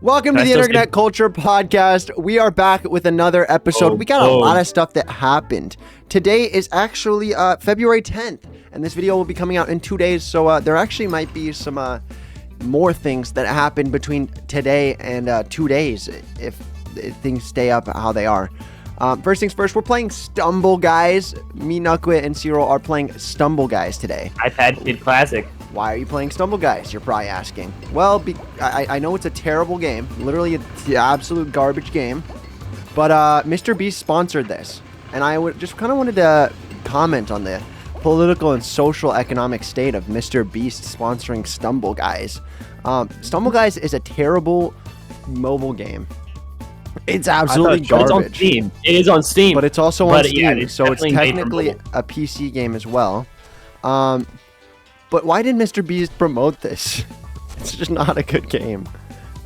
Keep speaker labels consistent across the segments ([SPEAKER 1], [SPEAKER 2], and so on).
[SPEAKER 1] Welcome to the Internet Culture Podcast. We are back with another episode. We got a lot of stuff that happened. Today is actually February 10th, and this video will be coming out in 2 days. So there actually might be some more things that happen between today and 2 days if things stay up how they are. First things first, we're playing Stumble Guys. Me, Nuckwit, and Cyril are playing Stumble Guys today.
[SPEAKER 2] iPad Kid Classic.
[SPEAKER 1] Why are you playing Stumble Guys? You're probably asking. Well, I know it's a terrible game. Literally an absolute garbage game. But Mr. Beast sponsored this. And I just kind of wanted to comment on the political and social economic state of Mr. Beast sponsoring Stumble Guys. Stumble Guys is a terrible mobile game. It's absolutely garbage.
[SPEAKER 2] It's on Steam. It is on Steam.
[SPEAKER 1] But it's also on Steam,
[SPEAKER 2] yeah,
[SPEAKER 1] so it's technically a PC game as well. But why did Mr. Beast promote this? It's just not a good game.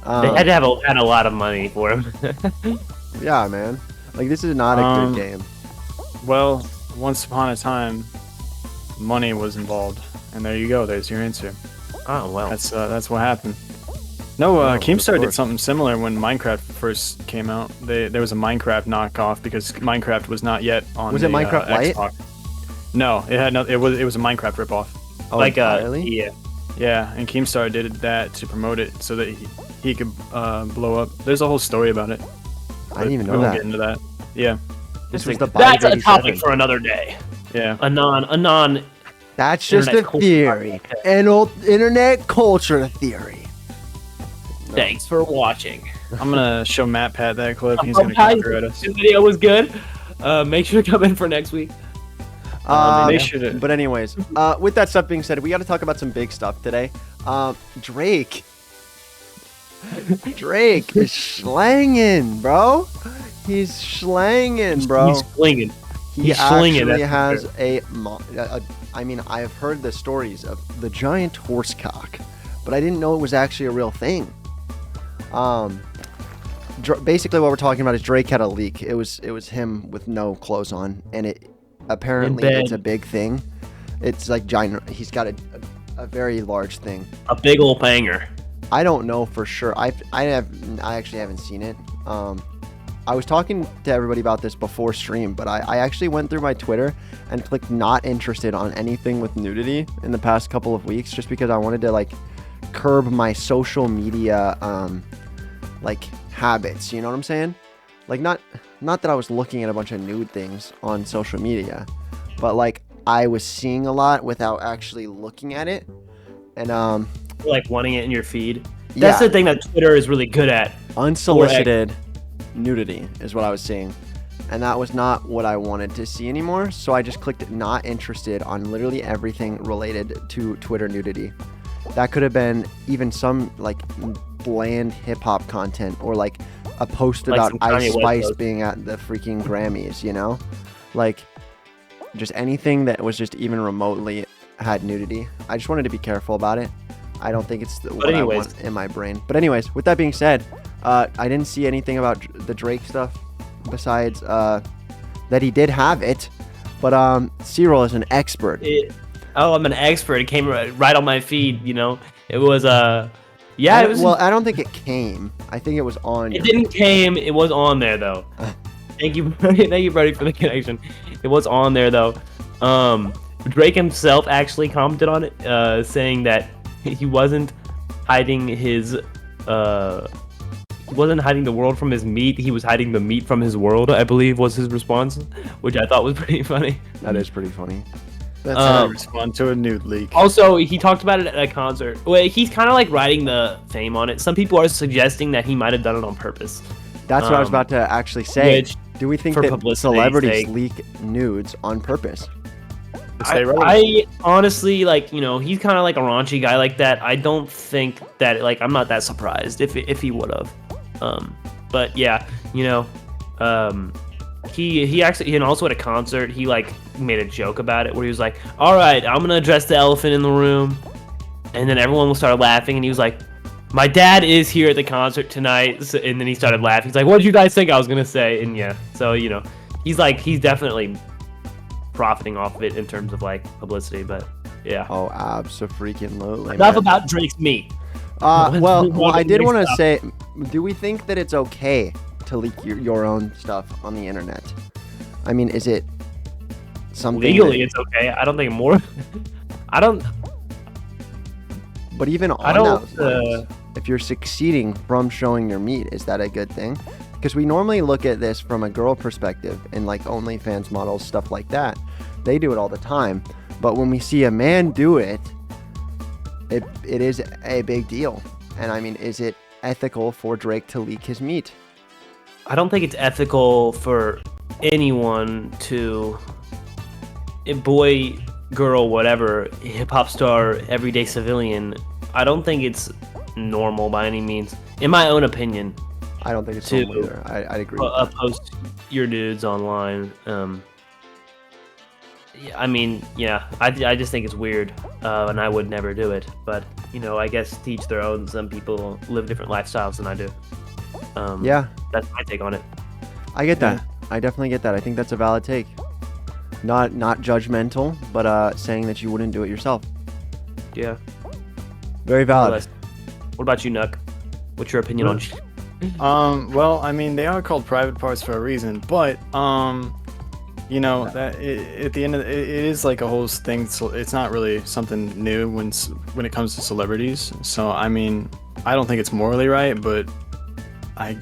[SPEAKER 2] They had to have had a lot of money for him.
[SPEAKER 1] Yeah, man. Like, this is not a good game.
[SPEAKER 3] Well, once upon a time, money was involved. And there you go. There's your answer.
[SPEAKER 2] Oh, well.
[SPEAKER 3] That's what happened. No, Keemstar did something similar when Minecraft first came out. There was a Minecraft knockoff because Minecraft was not yet on
[SPEAKER 1] Was it Minecraft Lite?
[SPEAKER 3] Xbox. No, it had no. It was a Minecraft ripoff.
[SPEAKER 1] Oh, really?
[SPEAKER 3] Yeah, and Keemstar did that to promote it so that he could blow up. There's a whole story about it.
[SPEAKER 1] I didn't even know
[SPEAKER 3] we won't
[SPEAKER 1] that.
[SPEAKER 3] get into that. Yeah.
[SPEAKER 1] This was the
[SPEAKER 2] That's a topic for another day.
[SPEAKER 3] Yeah.
[SPEAKER 2] Anon.
[SPEAKER 1] That's just a theory. An old internet culture theory.
[SPEAKER 2] Thanks for watching.
[SPEAKER 3] I'm gonna show Matt Pat that clip. He's gonna copyright us.
[SPEAKER 2] This video was good. Make sure to come in for next week.
[SPEAKER 1] But anyways, with that stuff being said, we got to talk about some big stuff today. Drake is slanging, bro. He's slanging, bro.
[SPEAKER 2] He's slinging.
[SPEAKER 1] He actually has I mean, I've heard the stories of the giant horse cock, but I didn't know it was actually a real thing. Basically, what we're talking about is Drake had a leak. It was him with no clothes on, and apparently it's a big thing. It's like giant. He's got a very large thing.
[SPEAKER 2] A big old banger.
[SPEAKER 1] I don't know for sure. I actually haven't seen it. I was talking to everybody about this before stream, but I actually went through my Twitter and clicked not interested on anything with nudity in the past couple of weeks, just because I wanted to like curb my social media like habits. You know what I'm saying? Like not that I was looking at a bunch of nude things on social media, but like I was seeing a lot without actually looking at it, and
[SPEAKER 2] like wanting it in your feed. That's the thing that Twitter is really good at.
[SPEAKER 1] Unsolicited nudity is what I was seeing, and that was not what I wanted to see anymore. So I just clicked not interested on literally everything related to Twitter nudity. That could have been even some like bland hip hop content, or like a post about Ice Spice being at the freaking Grammys, you know? Like, just anything that was just even remotely had nudity. I just wanted to be careful about it. I don't think it's what I want in my brain. But anyways, with that being said, I didn't see anything about the Drake stuff besides that he did have it. But Cyril is an expert.
[SPEAKER 2] I'm an expert. It came right on my feed, you know? It was, yeah, it was.
[SPEAKER 1] Well, I don't think it came. I think it was on.
[SPEAKER 2] It didn't came. It was on there though. Thank you, Brody, for the connection. It was on there though. Drake himself actually commented on it, saying that he wasn't hiding his. He wasn't hiding the world from his meat. He was hiding the meat from his world, I believe, was his response, which I thought was pretty funny.
[SPEAKER 1] That is pretty funny.
[SPEAKER 3] That's how I respond to a nude leak.
[SPEAKER 2] Also, he talked about it at a concert. Well, he's kind of like riding the fame on it. Some people are suggesting that he might have done it on purpose.
[SPEAKER 1] That's what I was about to actually say. Do we think that celebrities leak nudes on purpose?
[SPEAKER 2] I honestly, like, you know, he's kind of like a raunchy guy like that. I don't think that, like, I'm not that surprised if he would have. But yeah, you know, he actually, and also at a concert, he like made a joke about it where he was like, all right, I'm gonna address the elephant in the room, and then everyone will start laughing, and he was like, my dad is here at the concert tonight. So, and then he started laughing. He's like, what did you guys think I was gonna say? And yeah, so, you know, he's definitely profiting off of it in terms of like publicity. But yeah.
[SPEAKER 1] Oh, abso-freaking-lutely.
[SPEAKER 2] Enough about Drake's meat.
[SPEAKER 1] Well, I did want to
[SPEAKER 2] Stuff.
[SPEAKER 1] say, do we think that it's okay to leak your own stuff on the internet? I mean, is it something
[SPEAKER 2] Legally,
[SPEAKER 1] that-
[SPEAKER 2] it's okay. I don't think more. I don't.
[SPEAKER 1] But even
[SPEAKER 2] I
[SPEAKER 1] on
[SPEAKER 2] don't.
[SPEAKER 1] those lines, if you're succeeding from showing your meat, is that a good thing? Because we normally look at this from a girl perspective and like OnlyFans models, stuff like that. They do it all the time. But when we see a man do it, it is a big deal. And I mean, is it ethical for Drake to leak his meat?
[SPEAKER 2] I don't think it's ethical for anyone to, boy, girl, whatever, hip hop star, everyday civilian. I don't think it's normal by any means, in my own opinion.
[SPEAKER 1] I don't think it's
[SPEAKER 2] To
[SPEAKER 1] normal either. I'd agree with that.
[SPEAKER 2] post your nudes online. Yeah, I mean, yeah, I just think it's weird, and I would never do it. But you know, I guess to each their own. Some people live different lifestyles than I do.
[SPEAKER 1] Yeah,
[SPEAKER 2] That's my take on it.
[SPEAKER 1] I get that. I definitely get that. I think that's a valid take. Not judgmental, but saying that you wouldn't do it yourself.
[SPEAKER 2] Yeah.
[SPEAKER 1] Very valid.
[SPEAKER 2] What about you, Nuck? What's your opinion on?
[SPEAKER 3] Well, I mean, they are called private parts for a reason, but you know, that at the end of it is like a whole thing. So it's not really something new when it comes to celebrities. So I mean, I don't think it's morally right, but I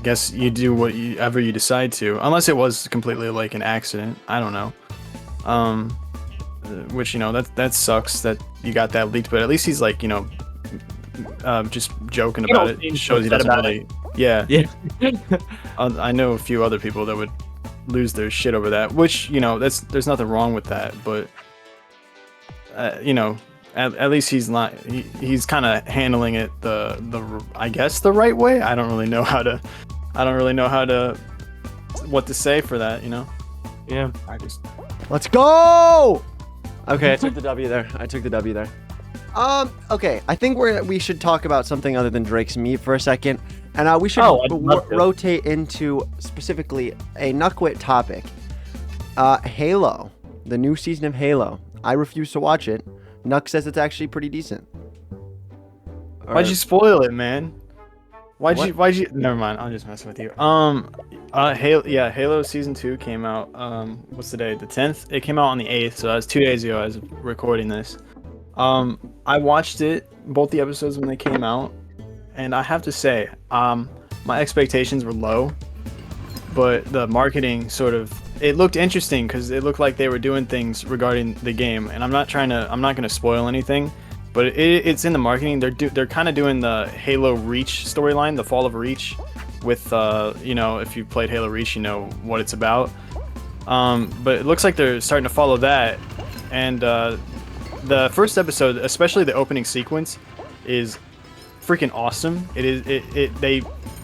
[SPEAKER 3] guess you do whatever you decide to, unless it was completely like an accident. I don't know. Which, you know, that sucks that you got that leaked, but at least he's like, you know, just joking about it. It shows he doesn't really. Yeah.
[SPEAKER 2] Yeah.
[SPEAKER 3] I know a few other people that would lose their shit over that, which, you know, there's nothing wrong with that, but you know, at least he's not. He's kind of handling it I guess the right way. I don't really know how to. What to say for that, you know.
[SPEAKER 2] Yeah.
[SPEAKER 1] Let's go! Okay, I took the W there. Okay, I think we should talk about something other than Drake's meat for a second, and we should
[SPEAKER 2] I'd love to.
[SPEAKER 1] rotate into specifically a Nuckwit topic. Halo, the new season of Halo. I refuse to watch it. Nuck says it's actually pretty decent.
[SPEAKER 3] Why'd you spoil it, man? Why'd you? Never mind. I'm just messing with you. Halo season 2 came out. What's the day? The 10th. It came out on the 8th, so that was 2 days ago. I was recording this. I watched it, both the episodes when they came out, and I have to say, my expectations were low, but the marketing it looked interesting because it looked like they were doing things regarding the game, and I'm not gonna spoil anything, but it's in the marketing. They're kind of doing the Halo Reach storyline, the fall of Reach, with you know, if you played Halo Reach, you know what it's about. But it looks like they're starting to follow that, and the first episode, especially the opening sequence, is freaking awesome.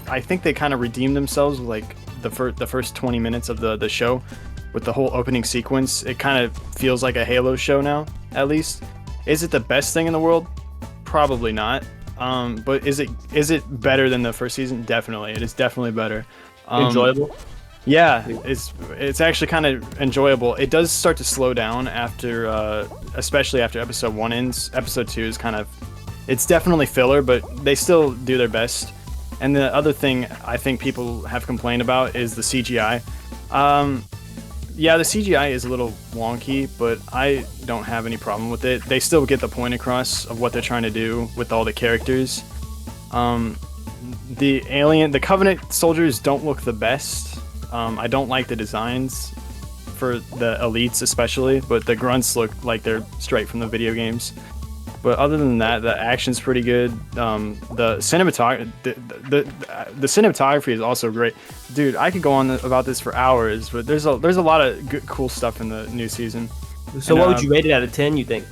[SPEAKER 3] I think they kind of redeemed themselves with like the first 20 minutes of the show with the whole opening sequence. It kind of feels like a Halo show now, at least. Is it the best thing in the world? Probably not. But is it better than the first season? Definitely. It is definitely better.
[SPEAKER 2] Enjoyable.
[SPEAKER 3] Yeah, it's actually kind of enjoyable. It does start to slow down after, especially after episode 1 ends. Episode 2 is it's definitely filler, but they still do their best. And the other thing I think people have complained about is the CGI. Yeah, the CGI is a little wonky, but I don't have any problem with it. They still get the point across of what they're trying to do with all the characters. The Covenant soldiers don't look the best. I don't like the designs for the elites especially, but the grunts look like they're straight from the video games. But other than that, the action's pretty good. The cinematography is also great. Dude, I could go on about this for hours, but there's a lot of good, cool stuff in the new season.
[SPEAKER 2] So what would you rate it out of 10, you think?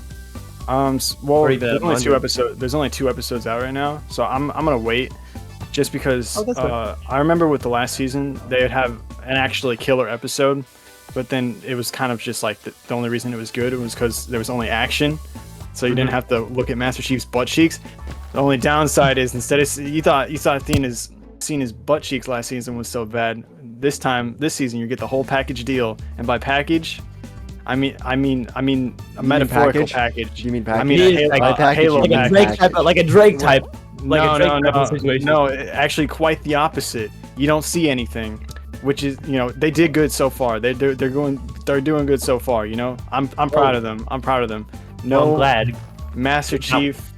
[SPEAKER 3] Well,
[SPEAKER 2] Or even
[SPEAKER 3] there's only 2
[SPEAKER 2] 100.
[SPEAKER 3] episodes. There's only 2 episodes out right now, so I'm gonna wait, just because
[SPEAKER 2] that's fair.
[SPEAKER 3] I remember with the last season they would have an actually killer episode, but then it was kind of just like the only reason it was good was because there was only action, so you didn't have to look at Master Chief's butt cheeks. The only downside is instead of you thought Cena's butt cheeks last season was so bad. This season you get the whole package deal, and by package, I mean a metaphorical package.
[SPEAKER 1] Do you mean
[SPEAKER 3] I
[SPEAKER 1] package?
[SPEAKER 3] mean a Halo
[SPEAKER 2] like a
[SPEAKER 3] package.
[SPEAKER 2] Drake type, like a Drake type. Like
[SPEAKER 3] No,
[SPEAKER 2] a Drake
[SPEAKER 3] no,
[SPEAKER 2] type
[SPEAKER 3] no,
[SPEAKER 2] of situation.
[SPEAKER 3] no. Actually, quite the opposite. You don't see anything, which is, they did good so far. They're doing good so far. I'm proud of them. I'm proud of them. No,
[SPEAKER 2] I'm glad.
[SPEAKER 3] Master Chief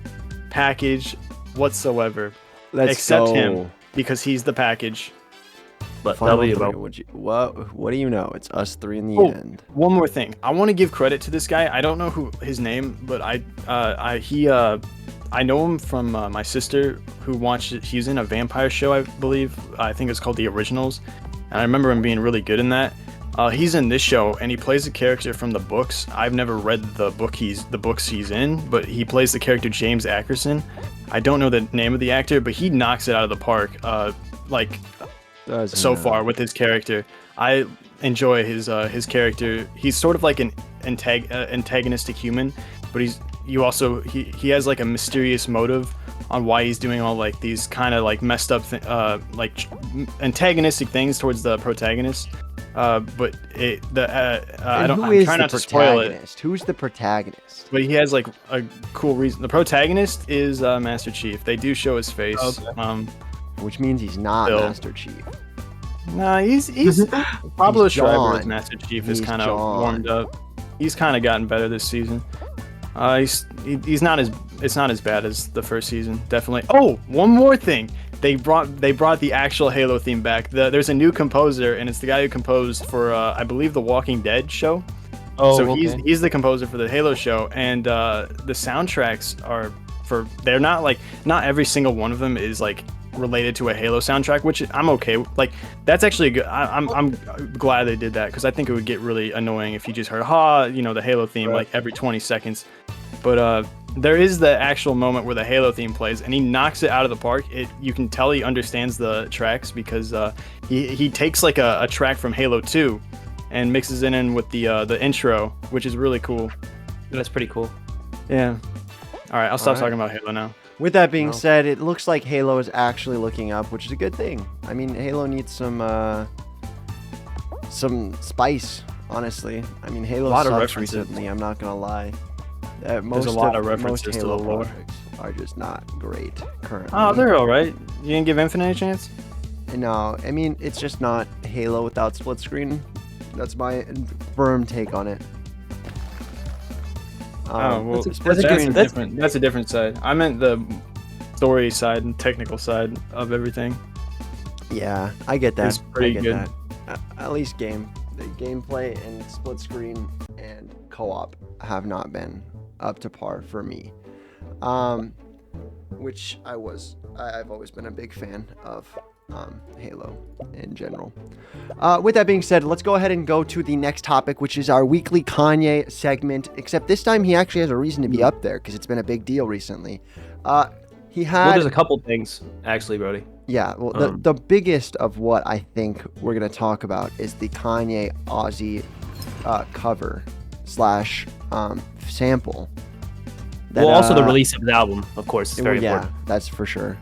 [SPEAKER 3] package whatsoever,
[SPEAKER 1] Let's
[SPEAKER 3] except
[SPEAKER 1] go.
[SPEAKER 3] him, because he's the package.
[SPEAKER 2] But
[SPEAKER 1] Final
[SPEAKER 2] W,
[SPEAKER 1] three,
[SPEAKER 2] bro.
[SPEAKER 1] what do you know? It's us three in the
[SPEAKER 3] Oh,
[SPEAKER 1] end.
[SPEAKER 3] one more thing. I want to give credit to this guy. I don't know his name, but I know him from my sister who watched it. He's in a vampire show, I believe. I think it's called The Originals, and I remember him being really good in that. He's in this show, and he plays a character from the books. I've never read the books he's in, but he plays the character James Ackerson. I don't know the name of the actor, but he knocks it out of the park. So far with his character, I enjoy his character. He's sort of like an antagonistic human, but he has like a mysterious motive on why he's doing all like these kind of like messed up antagonistic things towards the protagonist. I'm trying not to spoil it.
[SPEAKER 1] Who's the protagonist?
[SPEAKER 3] But he has like a cool reason. The protagonist is Master Chief. They do show his face.
[SPEAKER 2] Okay.
[SPEAKER 1] Which means he's not
[SPEAKER 3] Bill.
[SPEAKER 1] Master Chief.
[SPEAKER 3] Nah, he's Pablo
[SPEAKER 1] He's
[SPEAKER 3] Schreiber
[SPEAKER 1] John.
[SPEAKER 3] as Master Chief is
[SPEAKER 1] He's
[SPEAKER 3] kind of
[SPEAKER 1] John.
[SPEAKER 3] warmed up. He's kind of gotten better this season. He's not it's not as bad as the first season, definitely. Oh, one more thing. They brought the actual Halo theme back. There's a new composer, and it's the guy who composed for I believe the Walking Dead show.
[SPEAKER 2] Oh,
[SPEAKER 3] So
[SPEAKER 2] okay.
[SPEAKER 3] he's the composer for the Halo show, and the soundtracks they're not every single one of them is like related to a Halo soundtrack, which I'm okay with. Like, that's actually a good. I'm glad they did that, because I think it would get really annoying if you just heard the Halo theme like every 20 seconds. But there is the actual moment where the Halo theme plays, and he knocks it out of the park. You can tell he understands the tracks, because he takes like a track from Halo 2 and mixes it in with the intro, which is really cool.
[SPEAKER 2] That's pretty cool.
[SPEAKER 3] Yeah. All right, I'll stop
[SPEAKER 1] All right.
[SPEAKER 3] talking about Halo now.
[SPEAKER 1] With that being said, it looks like Halo is actually looking up, which is a good thing. I mean, Halo needs some spice, honestly. I mean, Halo
[SPEAKER 3] A lot of
[SPEAKER 1] sucks
[SPEAKER 3] references.
[SPEAKER 1] recently, I'm not gonna lie.
[SPEAKER 3] There's a lot of references
[SPEAKER 1] most
[SPEAKER 3] to
[SPEAKER 1] Halo
[SPEAKER 3] the lore.
[SPEAKER 1] projects are just not great currently.
[SPEAKER 3] Oh, they're all right. You didn't give Infinite a chance?
[SPEAKER 1] No, I mean, it's just not Halo without split screen. That's my firm take on it. Split screen-
[SPEAKER 3] That's a different side. I meant the story side and technical side of everything.
[SPEAKER 1] Yeah, I get that.
[SPEAKER 3] It's pretty
[SPEAKER 1] I get
[SPEAKER 3] good.
[SPEAKER 1] that. At least the gameplay and split screen and co-op have not been up to par for me. Which I've always been a big fan of Halo in general. With that being said, let's go ahead and go to the next topic, which is our weekly Kanye segment. Except this time he actually has a reason to be up there, because it's been a big deal recently. He had.
[SPEAKER 2] There's a couple things actually, Brody.
[SPEAKER 1] Yeah, well, the biggest of what I think we're going to talk about is the Kanye Ozzy cover / sample. That,
[SPEAKER 2] Also the release of the album, of course, is very
[SPEAKER 1] yeah,
[SPEAKER 2] important.
[SPEAKER 1] that's for sure.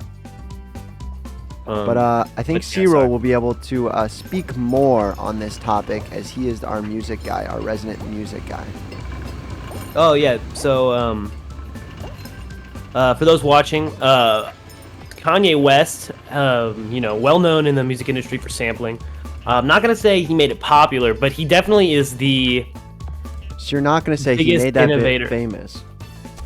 [SPEAKER 2] Um,
[SPEAKER 1] But I think
[SPEAKER 3] but yeah,
[SPEAKER 1] Ciro
[SPEAKER 3] sorry.
[SPEAKER 1] will be able to speak more on this topic, as he is our music guy, our resident music guy.
[SPEAKER 2] Oh yeah, so for those watching, Kanye West, well known in the music industry for sampling. I'm not gonna say he made it popular, but he definitely is the.
[SPEAKER 1] So you're not going to say he
[SPEAKER 2] Biggest
[SPEAKER 1] made that
[SPEAKER 2] innovator.
[SPEAKER 1] bit famous.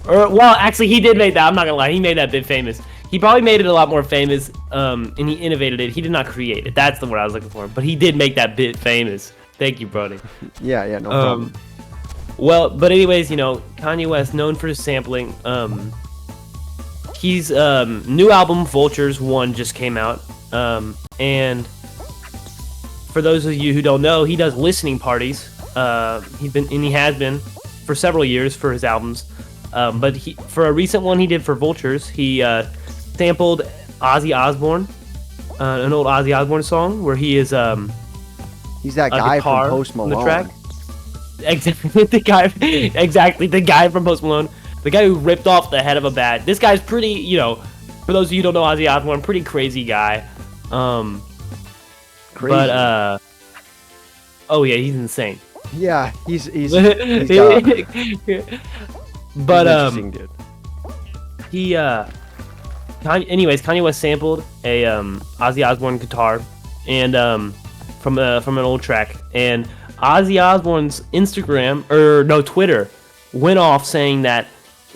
[SPEAKER 2] Well, actually, he did make that. I'm not gonna lie, he made that bit famous. He probably made it a lot more famous, and he innovated it. He did not create it. That's the word I was looking for. But he did make that bit famous. Thank you, Brody.
[SPEAKER 1] Yeah, no problem.
[SPEAKER 2] Well, but anyways, Kanye West, known for his sampling. He's new album Vultures 1 just came out, and for those of you who don't know, he does listening parties. He has been for several years for his albums. But for a recent one he did for Vultures, he sampled Ozzy Osbourne, an old Ozzy Osbourne song where he is
[SPEAKER 1] He's that
[SPEAKER 2] a
[SPEAKER 1] guy
[SPEAKER 2] guitar
[SPEAKER 1] from Post
[SPEAKER 2] on
[SPEAKER 1] Malone.
[SPEAKER 2] the track. Exactly the guy from Post Malone, the guy who ripped off the head of a bat. This guy's pretty, for those of you who don't know Ozzy Osbourne, pretty crazy guy.
[SPEAKER 1] Crazy.
[SPEAKER 2] But oh yeah, he's insane.
[SPEAKER 1] Yeah, he's got
[SPEAKER 2] but
[SPEAKER 1] interesting dude.
[SPEAKER 2] he anyways, Kanye West sampled a Ozzy Osbourne guitar and from an old track, and Ozzy Osbourne's Twitter went off saying that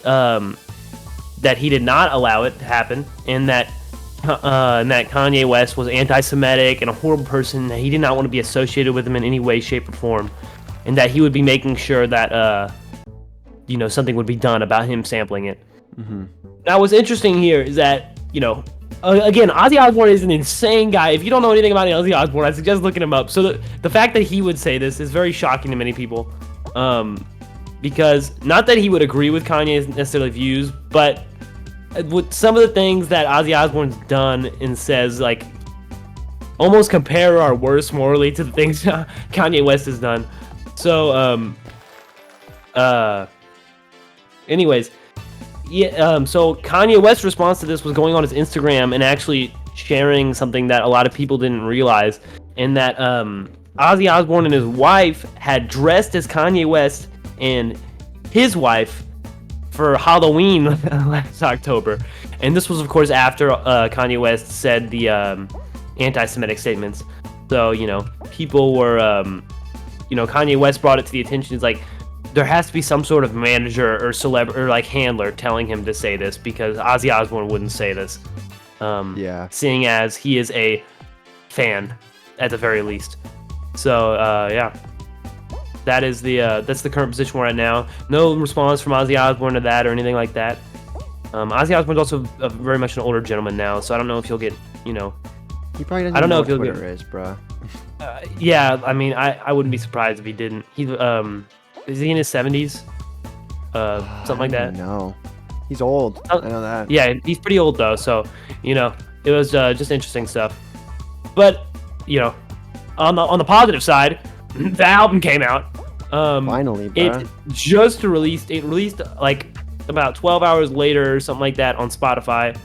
[SPEAKER 2] that he did not allow it to happen, and that Kanye West was anti-Semitic and a horrible person, that he did not want to be associated with him in any way, shape, or form, and that he would be making sure that something would be done about him sampling it.
[SPEAKER 1] Mm-hmm.
[SPEAKER 2] Now, what's interesting here is that, again, Ozzy Osbourne is an insane guy. If you don't know anything about Ozzy Osbourne, I suggest looking him up. So the fact that he would say this is very shocking to many people, because not that he would agree with Kanye's necessarily views, but with some of the things that Ozzy Osbourne's done and says, like, almost compare or worse morally to the things Kanye West has done. So, anyways, yeah. So Kanye West's response to this was going on his Instagram and actually sharing something that a lot of people didn't realize, and that Ozzy Osbourne and his wife had dressed as Kanye West and his wife for Halloween last October. And this was, of course, after Kanye West said the anti-Semitic statements. So, people were, Kanye West brought it to the attention. It's like, there has to be some sort of manager or or like handler telling him to say this, because Ozzy Osbourne wouldn't say this. Seeing as he is a fan at the very least. So, yeah. That's the current position we're at now. No response from Ozzy Osbourne to that or anything like that. Ozzy Osbourne's also very much an older gentleman now, so I don't know if he'll get,
[SPEAKER 1] He probably doesn't
[SPEAKER 2] I don't know
[SPEAKER 1] know
[SPEAKER 2] if
[SPEAKER 1] what
[SPEAKER 2] he'll
[SPEAKER 1] Twitter is, bro.
[SPEAKER 2] Yeah, I mean, I wouldn't be surprised if he didn't. Is he in his 70s? Something like that.
[SPEAKER 1] No, he's old. I know that.
[SPEAKER 2] Yeah, he's pretty old though, so it was just interesting stuff. But on the positive side, the album came out.
[SPEAKER 1] Finally, bro.
[SPEAKER 2] It just released. It released like about 12 hours later or something like that on Spotify.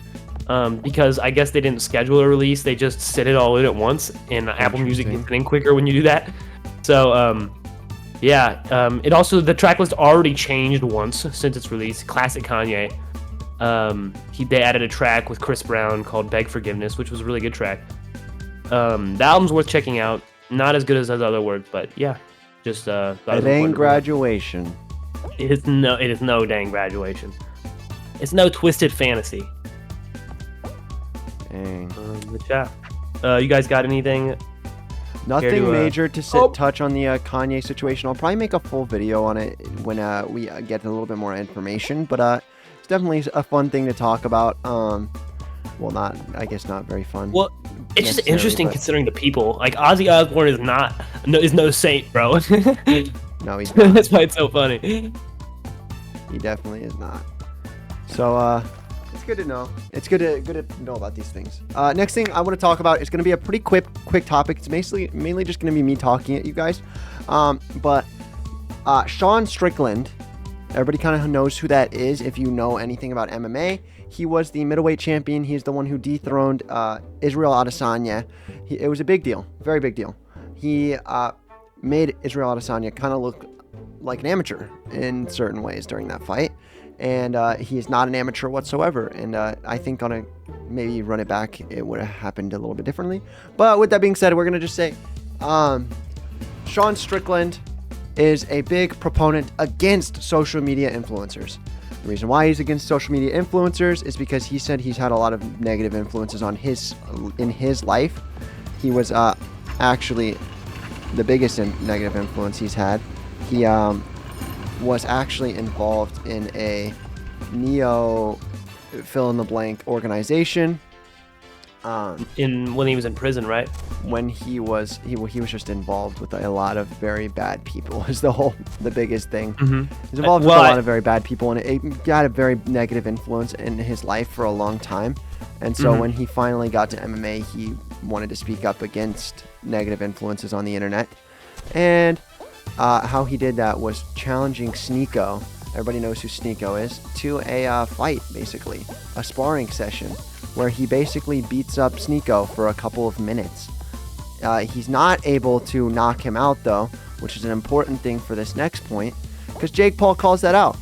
[SPEAKER 2] Because I guess they didn't schedule a release. They just set it all in at once, and Apple Music gets it in quicker when you do that. So, it also, the track list already changed once since its release. Classic Kanye. They added a track with Chris Brown called "Beg Forgiveness," which was a really good track. The album's worth checking out. Not as good as those other works, but yeah, just thought
[SPEAKER 1] it ain't graduation.
[SPEAKER 2] It is no dang graduation. It's no twisted fantasy.
[SPEAKER 1] Dang.
[SPEAKER 2] But yeah, you guys got anything?
[SPEAKER 1] Nothing major to touch on the Kanye situation. I'll probably make a full video on it when we get a little bit more information. But it's definitely a fun thing to talk about. Well, I guess not very fun.
[SPEAKER 2] Well, it's just interesting considering the people. Like, Ozzy Osbourne is no saint, bro.
[SPEAKER 1] No, he's not.
[SPEAKER 2] That's why it's so funny.
[SPEAKER 1] He definitely is not. So, it's good to know. It's good to know about these things. Next thing I want to talk about is going to be a pretty quick topic. It's mainly just going to be me talking at you guys. But Sean Strickland, everybody kind of knows who that is if you know anything about MMA. He was the middleweight champion. He's the one who dethroned Israel Adesanya. It was a big deal, very big deal. He made Israel Adesanya kind of look like an amateur in certain ways during that fight. And he is not an amateur whatsoever. And I think on maybe run it back, it would have happened a little bit differently. But with that being said, we're going to just say Sean Strickland is a big proponent against social media influencers. The reason why he's against social media influencers is because he said he's had a lot of negative influences in his life. He was actually the biggest negative influence he's had. He was actually involved in a neo fill-in-the-blank organization.
[SPEAKER 2] When he was in prison, right?
[SPEAKER 1] When he was just involved with a lot of very bad people is the biggest thing.
[SPEAKER 2] Mm-hmm.
[SPEAKER 1] He's involved with a lot of very bad people, and it got a very negative influence in his life for a long time. And so when he finally got to MMA, he wanted to speak up against negative influences on the internet. And how he did that was challenging Sneako, everybody knows who Sneako is, to a fight, basically, a sparring session, where he basically beats up Sneako for a couple of minutes. He's not able to knock him out, though, which is an important thing for this next point, because Jake Paul calls that out.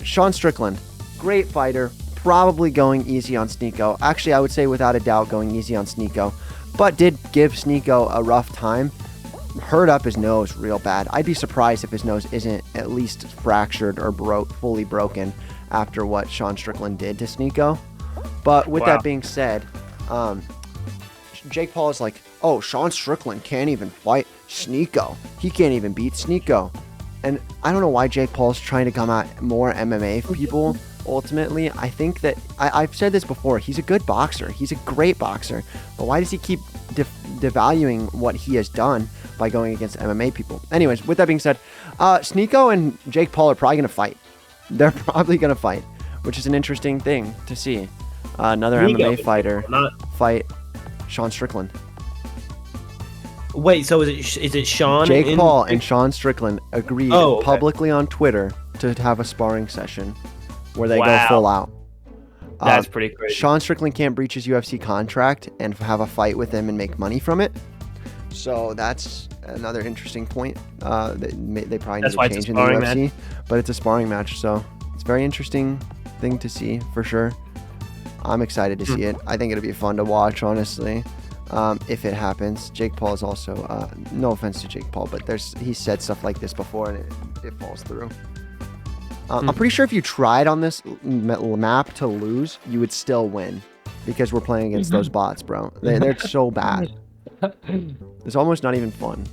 [SPEAKER 1] Sean Strickland, great fighter, probably going easy on Sneako. Actually, I would say without a doubt going easy on Sneako, but did give Sneako a rough time. Hurt up his nose real bad. I'd be surprised if his nose isn't at least fractured or fully broken after what Sean Strickland did to Sneako. But with that being said, Jake Paul is like, oh, Sean Strickland can't even fight Sneako. He can't even beat Sneako. And I don't know why Jake Paul's trying to come at more MMA people. Ultimately, I think that I've said this before. He's a good boxer. He's a great boxer. But why does he keep devaluing what he has done by going against MMA people? Anyways, with that being said, Sneako and Jake Paul are probably going to fight. They're probably going to fight, which is an interesting thing to see. Another MMA fighter fight Sean Strickland.
[SPEAKER 2] Wait, so is it Sean?
[SPEAKER 1] Jake Paul and Sean Strickland agreed publicly on Twitter to have a sparring session where they go full out.
[SPEAKER 2] That's pretty crazy.
[SPEAKER 1] Sean Strickland can't breach his UFC contract and have a fight with him and make money from it. So that's another interesting point. They probably need to change in the UFC, but it's a sparring match, so it's a very interesting thing to see for sure. I'm excited to see it. I think it'll be fun to watch, honestly. If it happens. Jake Paul is also, no offense to Jake Paul, but he's said stuff like this before and it falls through. I'm pretty sure if you tried on this map to lose, you would still win because we're playing against those bots, bro. They're so bad. It's almost not even fun.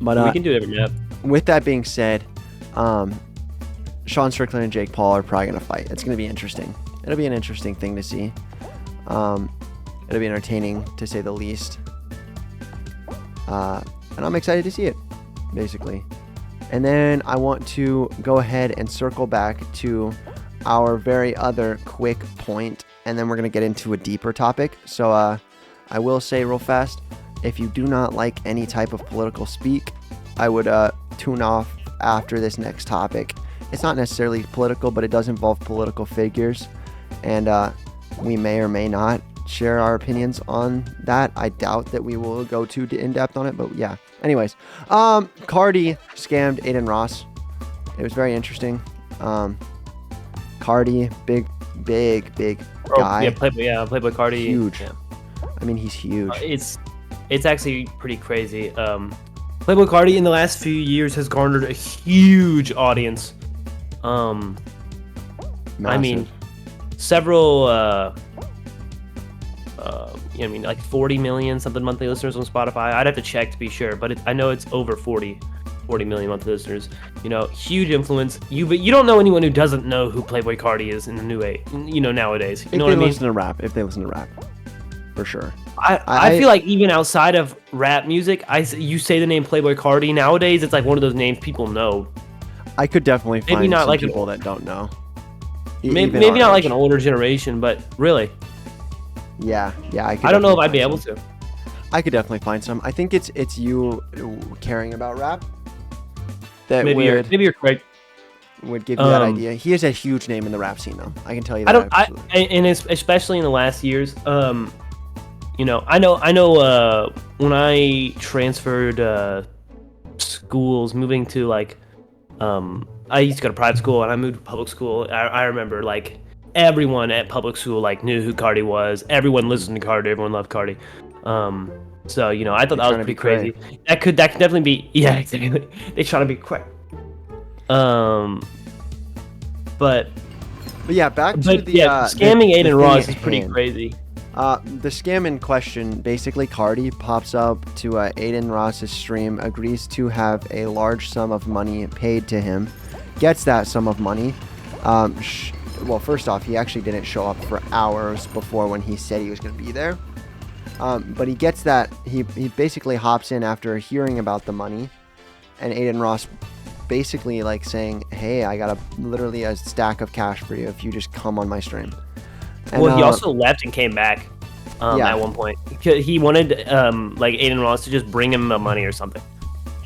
[SPEAKER 1] But
[SPEAKER 2] we can do it every map.
[SPEAKER 1] With that being said, Sean Strickland and Jake Paul are probably going to fight. It's going to be interesting. It'll be an interesting thing to see. It'll be entertaining, to say the least. And I'm excited to see it, basically. And then I want to go ahead and circle back to our very other quick point, and then we're going to get into a deeper topic. So I will say real fast, if you do not like any type of political speak, I would tune off after this next topic. It's not necessarily political, but it does involve political figures, and we may or may not share our opinions on that. I doubt that we will go too in-depth on it, but yeah. Anyways, Carti scammed Aiden Ross. It was very interesting. Carti, big guy.
[SPEAKER 2] Yeah, Playboy Carti.
[SPEAKER 1] Huge.
[SPEAKER 2] Yeah.
[SPEAKER 1] I mean, he's huge.
[SPEAKER 2] It's actually pretty crazy. Playboy Carti in the last few years has garnered a huge audience.
[SPEAKER 1] Massive.
[SPEAKER 2] I mean, several. Like 40 million something monthly listeners on Spotify. I'd have to check to be sure, but I know it's over 40 million monthly listeners. Huge influence. But you don't know anyone who doesn't know who Playboy Carti is in the new age. Nowadays.
[SPEAKER 1] If they listen to rap, for sure.
[SPEAKER 2] I feel like even outside of rap music, you say the name Playboy Carti nowadays, it's like one of those names people know.
[SPEAKER 1] I could definitely find
[SPEAKER 2] maybe not
[SPEAKER 1] some
[SPEAKER 2] like
[SPEAKER 1] people that don't know.
[SPEAKER 2] Maybe not like an older generation, but really.
[SPEAKER 1] Yeah. I
[SPEAKER 2] don't know if I'd be able to.
[SPEAKER 1] I could definitely find some. I think it's you caring about rap that
[SPEAKER 2] maybe you're correct.
[SPEAKER 1] Would give you that idea. He is a huge name in the rap scene, though. I can tell you that.
[SPEAKER 2] And especially in the last years. I know. When I transferred schools, moving to I used to go to private school and I moved to public school. I remember everyone at public school knew who Carti was. Everyone listened to Carti. Everyone loved Carti. So I thought that was pretty crazy. That could definitely be exactly. They try to be quick. But
[SPEAKER 1] yeah, back to
[SPEAKER 2] scamming Aiden Ross is pretty crazy.
[SPEAKER 1] The scam in question, basically Carti pops up to Aiden Ross's stream, agrees to have a large sum of money paid to him, gets that sum of money. Well, first off, he actually didn't show up for hours before when he said he was going to be there. But he gets that. He basically hops in after hearing about the money, and Aiden Ross basically saying, hey, I got literally a stack of cash for you if you just come on my stream. And,
[SPEAKER 2] he also left and came back at one point. He wanted Aiden Ross to just bring him the money or something.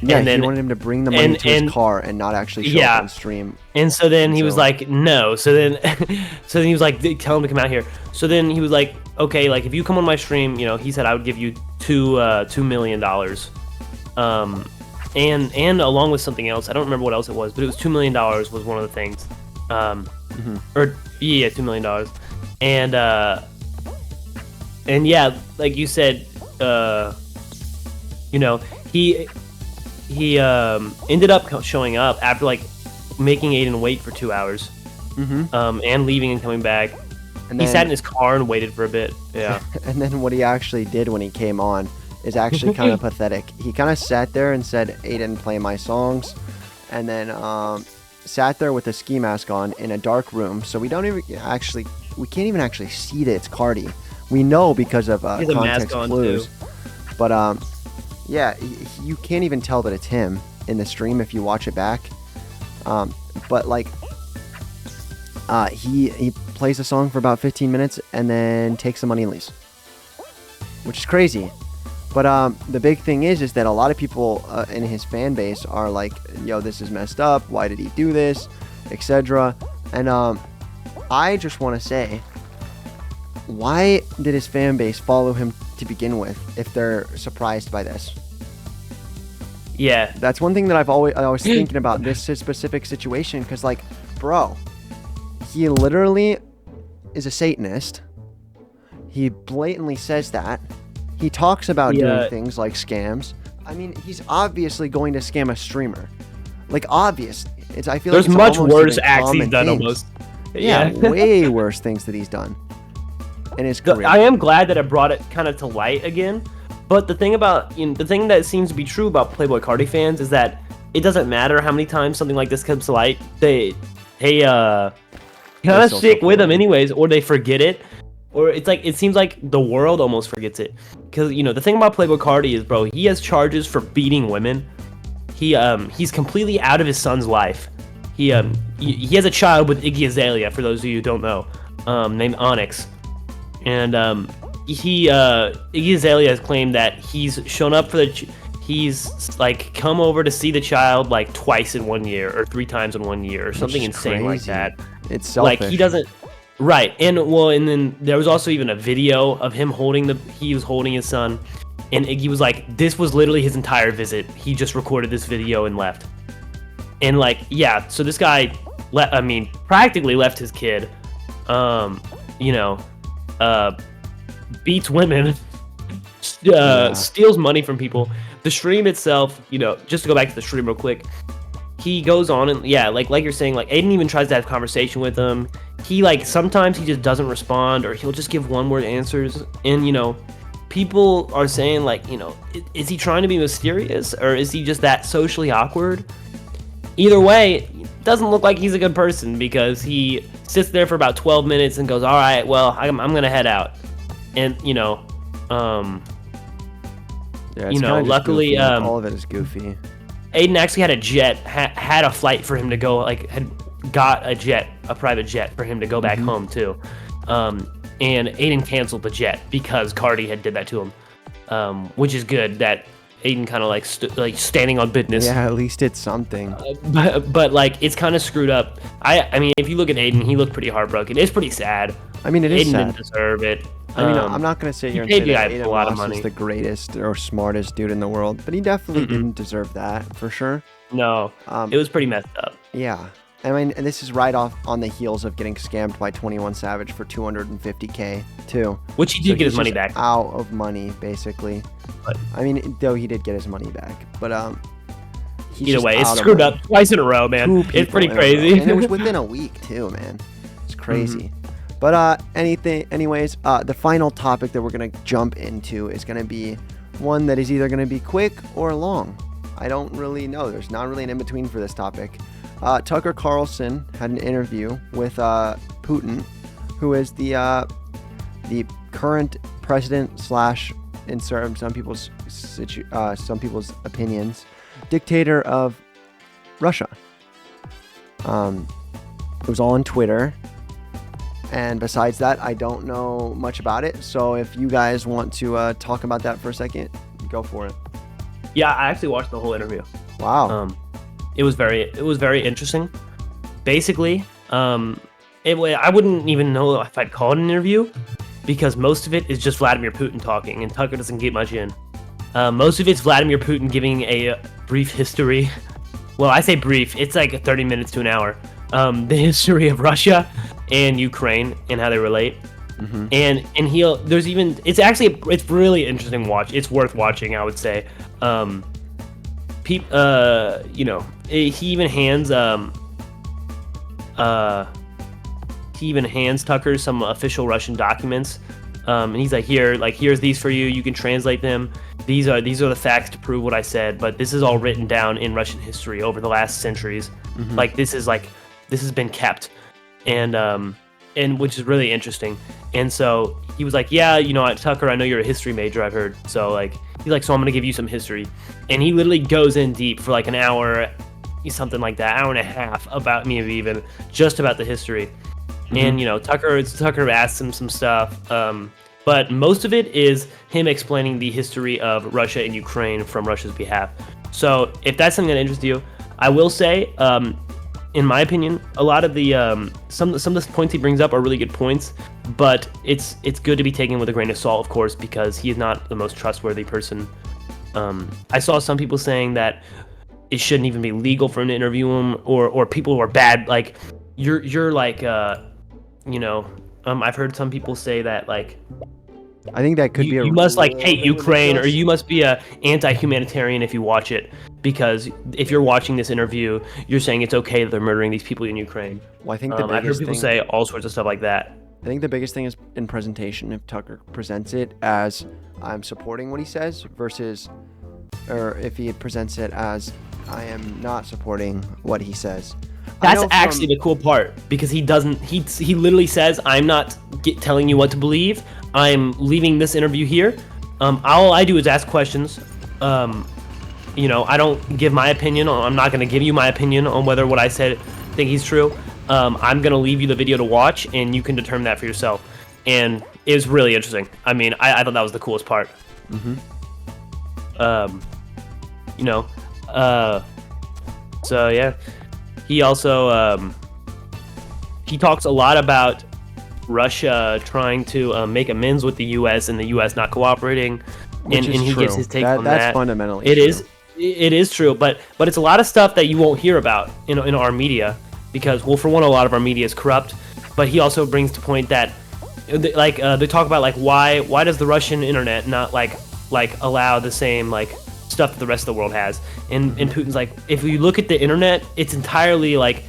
[SPEAKER 1] Yeah, he wanted him to bring the money to his car and not actually show up on stream.
[SPEAKER 2] And so then he was like, no. So then he was like, tell him to come out here. So then he was like, okay, if you come on my stream, he said I would give you $2 million. and along with something else, I don't remember what else it was, but it was $2 million was one of the things. Or yeah, $2 million, and yeah, like you said, you know, he ended up showing up after like making Aiden wait for 2 hours, and leaving and coming back. And he sat in his car and waited for a bit. Yeah.
[SPEAKER 1] And then what he actually did when he came on is actually kind of pathetic. He kind of sat there and said, "Aiden, play my songs," and then sat there with a ski mask on in a dark room. So we can't even actually see that it's Carti. We know because of context clues. But yeah, you can't even tell that it's him in the stream if you watch it back. But like, he plays a song for about 15 minutes and then takes the money and leaves, which is crazy. But the big thing is that a lot of people in his fan base are like, "Yo, this is messed up. Why did he do this?" etc. And I just want to say, why did his fan base follow him to begin with if they're surprised by this?
[SPEAKER 2] Yeah,
[SPEAKER 1] that's one thing that I was thinking about this specific situation, because like, bro, he literally is a Satanist. He blatantly says that. He talks about doing things like scams. I mean, he's obviously going to scam a streamer. Like, obvious. I feel
[SPEAKER 2] there's
[SPEAKER 1] like it's
[SPEAKER 2] much worse
[SPEAKER 1] even
[SPEAKER 2] acts he's done
[SPEAKER 1] things.
[SPEAKER 2] Almost.
[SPEAKER 1] Yeah, way worse things that he's done in his career.
[SPEAKER 2] I am glad that it brought it kind of to light again. But the thing about, the thing that seems to be true about Playboi Carti fans is that it doesn't matter how many times something like this comes to light. They kind of stick with them anyways, or they forget it. Or it's like, it seems like the world almost forgets it. Because, the thing about Playboi Carti is, bro, he has charges for beating women. He's completely out of his son's life. He has a child with Iggy Azalea, for those of you who don't know, named Onyx. And Iggy Azalea has claimed that he's shown up for he's like come over to see the child like twice in 1 year, or 3 times in 1 year, or something insane like that.
[SPEAKER 1] It's selfish.
[SPEAKER 2] Like, he doesn't. Right, and then there was also even a video of him holding his son, and Iggy was like, this was literally his entire visit. He just recorded this video and left. And like, yeah, so this guy practically left his kid, beats women, steals money from people. The stream itself, just to go back to the stream real quick, he goes on and like you're saying, like Aiden even tries to have conversation with him. He sometimes he just doesn't respond, or he'll just give one-word answers. And people are saying like, is he trying to be mysterious, or is he just that socially awkward? Either way, it doesn't look like he's a good person, because he sits there for about 12 minutes and goes, "All right, well, I'm gonna head out." And luckily,
[SPEAKER 1] all of it is goofy.
[SPEAKER 2] Aiden actually had a flight for him to go, had got a private jet for him to go back home too. And Aiden canceled the jet because Carti had did that to him, which is good that Aiden kind of standing on business.
[SPEAKER 1] Yeah, at least it's something.
[SPEAKER 2] But it's kind of screwed up. I mean, if you look at Aiden, he looked pretty heartbroken. It's pretty sad.
[SPEAKER 1] I mean, it is
[SPEAKER 2] Aiden
[SPEAKER 1] sad.
[SPEAKER 2] didn't deserve it.
[SPEAKER 1] I mean, I'm not going to sit here and say that Aiden
[SPEAKER 2] a lot of
[SPEAKER 1] Moss
[SPEAKER 2] money.
[SPEAKER 1] is the greatest or smartest dude in the world, but he definitely didn't deserve that, for sure.
[SPEAKER 2] No, it was pretty messed up.
[SPEAKER 1] Yeah. I mean, and this is right off on the heels of getting scammed by 21 Savage for $250K, too.
[SPEAKER 2] Which he did get his money back.
[SPEAKER 1] Out of money, basically.
[SPEAKER 2] But,
[SPEAKER 1] I mean, though he did get his money back. But,
[SPEAKER 2] either way, it's screwed up twice in a row, man. It's pretty crazy.
[SPEAKER 1] And it was within a week, too, man. It's crazy. But anyways, the final topic that we're going to jump into is going to be one that is either going to be quick or long. I don't really know. There's not really an in-between for this topic. Tucker Carlson had an interview with Putin, who is the current president / in some people's opinions, dictator of Russia. It was all on Twitter. And besides that, I don't know much about it. So if you guys want to talk about that for a second, go for it.
[SPEAKER 2] Yeah, I actually watched the whole interview.
[SPEAKER 1] Wow.
[SPEAKER 2] It was very interesting. Basically, I wouldn't even know if I'd call it an interview, because most of it is just Vladimir Putin talking, and Tucker doesn't get much in. Most of it's Vladimir Putin giving a brief history. Well, I say brief. It's like 30 minutes to an hour. The history of Russia and Ukraine and how they relate.
[SPEAKER 1] Mm-hmm.
[SPEAKER 2] And it's really interesting watch. It's worth watching, I would say. He even hands Tucker some official Russian documents. And he's like, here's these for you. You can translate them. These are the facts to prove what I said. But this is all written down in Russian history over the last centuries.
[SPEAKER 1] Mm-hmm.
[SPEAKER 2] This has been kept, and which is really interesting. And so he was like, yeah, Tucker, I know you're a history major, I've heard. So he's like, so I'm gonna give you some history. And he literally goes in deep for like an hour, something like that, hour and a half about me, even just about the history. Mm-hmm. And Tucker asks him some stuff, but most of it is him explaining the history of Russia and Ukraine from Russia's behalf. So if that's something that interests you, I will say, in my opinion, a lot of the some of the points he brings up are really good points, but it's good to be taken with a grain of salt, of course, because he is not the most trustworthy person. I saw some people saying that it shouldn't even be legal for him to interview him, or people who are bad, like you're like I've heard some people say that like,
[SPEAKER 1] I think that could be
[SPEAKER 2] you must like hate Ukraine, or you must be a anti-humanitarian if you watch it, because if you're watching this interview, you're saying it's okay that they're murdering these people in Ukraine.
[SPEAKER 1] Well, I think the
[SPEAKER 2] I've heard people say all sorts of stuff like that.
[SPEAKER 1] I think the biggest thing is in presentation. If Tucker presents it as I'm supporting what he says versus, or if he presents it as I am not supporting what he says.
[SPEAKER 2] That's actually the cool part, because he literally says, I'm not telling you what to believe. I'm leaving this interview here. All I do is ask questions. I don't give my opinion. I'm not going to give you my opinion on whether what I said think he's true. I'm going to leave you the video to watch, and you can determine that for yourself. And it was really interesting. I mean, I thought that was the coolest part.
[SPEAKER 1] Mm-hmm.
[SPEAKER 2] So yeah. He also he talks a lot about Russia trying to make amends with the U.S. and the U.S. not cooperating, and he gives his take on that.
[SPEAKER 1] That's fundamentally
[SPEAKER 2] true. It is true, but it's a lot of stuff that you won't hear about in our media, because, well, for one, a lot of our media is corrupt. But he also brings to point that they talk about like why does the Russian internet not like allow the same like stuff that the rest of the world has, and Putin's like, if you look at the internet, it's entirely like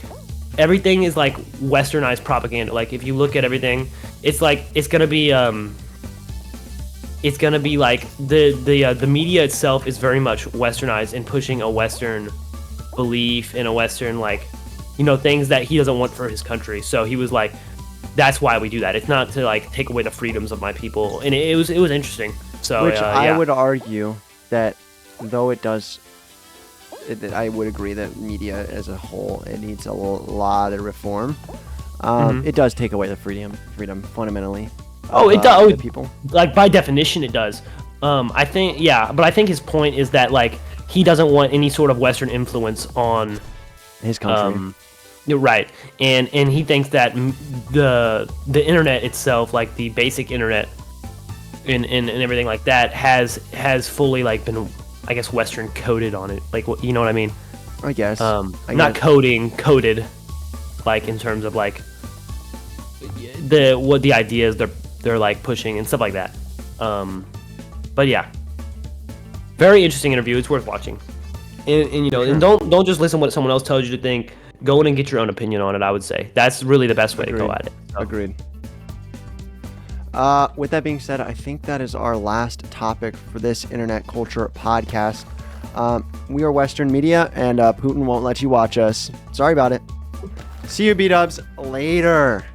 [SPEAKER 2] everything is like westernized propaganda. Like if you look at everything, it's like it's gonna be like the media itself is very much westernized and pushing a Western belief and a Western things that he doesn't want for his country. So he was like, that's why we do that. It's not to like take away the freedoms of my people, and it was interesting. So
[SPEAKER 1] which
[SPEAKER 2] yeah.
[SPEAKER 1] I would argue that though it does, I would agree that media as a whole, it needs a lot of reform. It does take away the freedom fundamentally.
[SPEAKER 2] It does.
[SPEAKER 1] People,
[SPEAKER 2] like by definition, it does. I think, yeah, but I think his point is that like he doesn't want any sort of Western influence on
[SPEAKER 1] his country.
[SPEAKER 2] Right, and he thinks that the internet itself, like the basic internet, and everything like that, has fully like been, I guess, Western coded on it. Like, you know what I mean?
[SPEAKER 1] I guess.
[SPEAKER 2] Not coded, like in terms of like what the ideas they're like pushing and stuff like that. But yeah, very interesting interview. It's worth watching. And and don't just listen to what someone else tells you to think. Go in and get your own opinion on it. I would say that's really the best way to go at it. So.
[SPEAKER 1] Agreed. With that being said, I think that is our last topic for this Internet Culture podcast. We are Western Media, and Putin won't let you watch us. Sorry about it. See you, B-dubs, later.